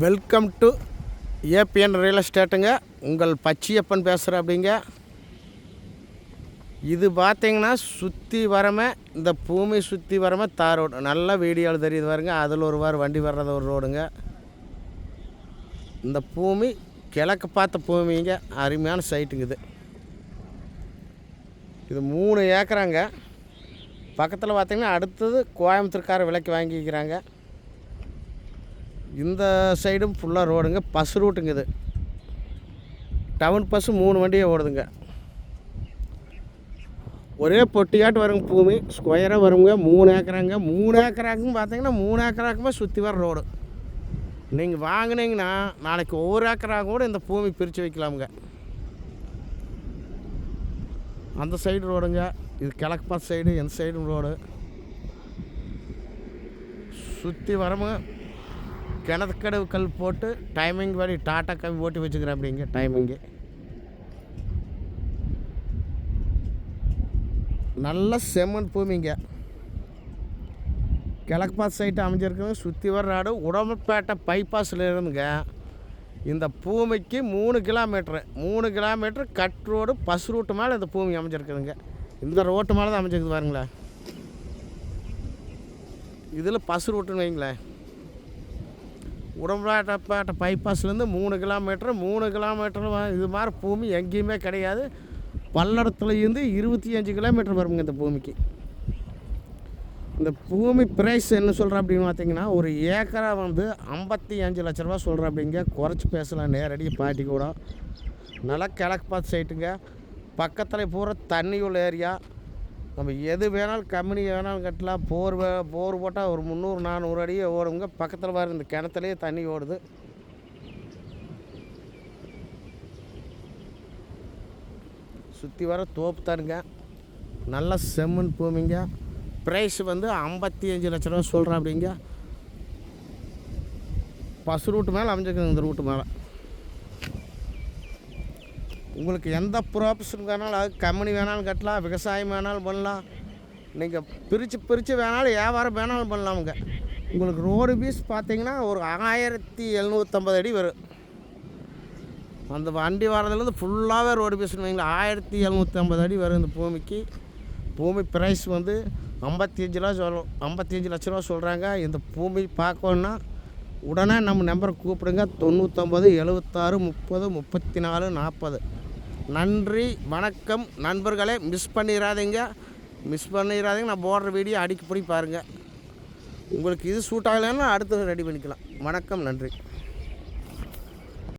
Welcome to ABN real எஸ்டேட்டுங்க. உங்கள் பச்சையப்பன் பேசுகிறேன். அப்படிங்க இது பார்த்தீங்கன்னா சுற்றி வரமே இந்த பூமி சுற்றி வரமே தார் ரோடு. நல்ல வீடியோவில் தெரியுது பாருங்க. அதில் ஒரு வாரம் வண்டி வர்றது ஒரு ரோடுங்க. இந்த பூமி கிழக்கு பார்த்த பூமிங்க. அருமையான சைட்டுங்க இது 3 ஏக்கராங்க. பக்கத்தில் பார்த்திங்கன்னா அடுத்தது கோயம்புத்தூர்கார விலைக்கு வாங்கிக்கிறாங்க. இந்த சைடும் ஃபுல்லாக ரோடுங்க. பஸ் ரூட்டுங்க. இது டவுன் பஸ்ஸு 3 வண்டியே ஓடுதுங்க. ஒரே பொட்டியாட்டு வருங்க. பூமி ஸ்கொயராக வருங்க. 3 ஏக்கராங்க. 3 ஏக்கராக்கும் பார்த்திங்கன்னா 3 ஏக்கராக்குமே சுற்றி வர ரோடு. நீங்கள் வாங்கினீங்கன்னா நாளைக்கு ஒவ்வொரு ஏக்கராக கூட இந்த பூமி பிரித்து வைக்கலாமுங்க. அந்த சைடு ரோடுங்க. இது கிழக்கு பார்த்த சைடு. எந்த சைடும் ரோடு சுற்றி வரமுங்க. கிணத்துக்கடவு கல் போட்டு டைமிங் வரி டாட்டா கவி ஓட்டி வச்சுக்கிறேன். அப்படிங்க டைமிங்கு நல்ல செம்மண் பூமிங்க. கிழக்கு பார்த்த சைட்டு அமைஞ்சிருக்குங்க. சுற்றி வர நாடு உடம்புப்பேட்டை பைபாஸில் இருந்துங்க. இந்த பூமிக்கு 3 kilometre cut road bus route மேலே இந்த பூமி அமைஞ்சிருக்குதுங்க. இந்த ரோட்டு மேலே தான் அமைஞ்சிருக்குது பாருங்களேன். இதில் பஸ் ரூட்டுன்னு வைங்களேன். உடம்புப்பேட்டை பைபாஸ்லேருந்து 3 கிலோமீட்டர் இது மாதிரி பூமி எங்கேயுமே கிடையாது. பல்லடத்துலேருந்து 25 கிலோமீட்டர் வருங்க இந்த பூமிக்கு. இந்த பூமி ப்ரைஸ் என்ன சொல்கிறேன் அப்படின்னு பார்த்தீங்கன்னா, ஒரு ஏக்கரா 55 லட்ச ரூபா சொல்கிறேன். அப்படிங்க குறைச்சி பேசலாம். நேரடியாக பாட்டி கூட நல்லா கிழக்கு பார்த்து சைட்டுங்க. பக்கத்தில் பூரா தண்ணி உள்ள ஏரியா. நம்ம எது வேணாலும் கம்பெனி வேணாலும் கட்டலாம். போர் போட்டால் ஒரு 300-400 அடியே ஓடுங்க. பக்கத்தில் வர இந்த கிணத்துலேயே தண்ணி ஓடுது. சுற்றி வர தோப்பு தானுங்க. நல்ல செம்மண் பூமிங்க. ப்ரைஸ் 55 லட்ச ரூபா சொல்கிறேன். அப்படிங்க பஸ் ரூட்டு மேலே அமைஞ்சிருக்குங்க. இந்த ரூட்டு மேலே உங்களுக்கு எந்த ப்ராஃபிஷன் வேணாலும், அது கம்பெனி வேணாலும் கட்டலாம், விவசாயம் வேணாலும் பண்ணலாம். நீங்கள் பிரித்து வேணாலும் வியாபாரம் வேணாலும் பண்ணலாமுங்க. உங்களுக்கு ரோடு பீஸ் பார்த்தீங்கன்னா ஒரு 1750 அடி வரும். அந்த வண்டி வரதுலேருந்து ஃபுல்லாகவே ரோடு பீஸ்னு வைங்களா. 1750 அடி வரும் இந்த பூமிக்கு. பூமி ப்ரைஸ் 55 லட்ச ரூபா சொல்கிறாங்க. இந்த பூமி பார்க்கணுன்னா உடனே நம்ம நம்பரை கூப்பிடுங்க. 99 76 30 34 40. நன்றி, வணக்கம் நண்பர்களே. மிஸ் பண்ணிடாதீங்க. நான் போடுற வீடியோ அடிக்கடி பாருங்கள். உங்களுக்கு இது சூட் ஆகலைன்னா அடுத்து ரெடி பண்ணிக்கலாம். வணக்கம், நன்றி.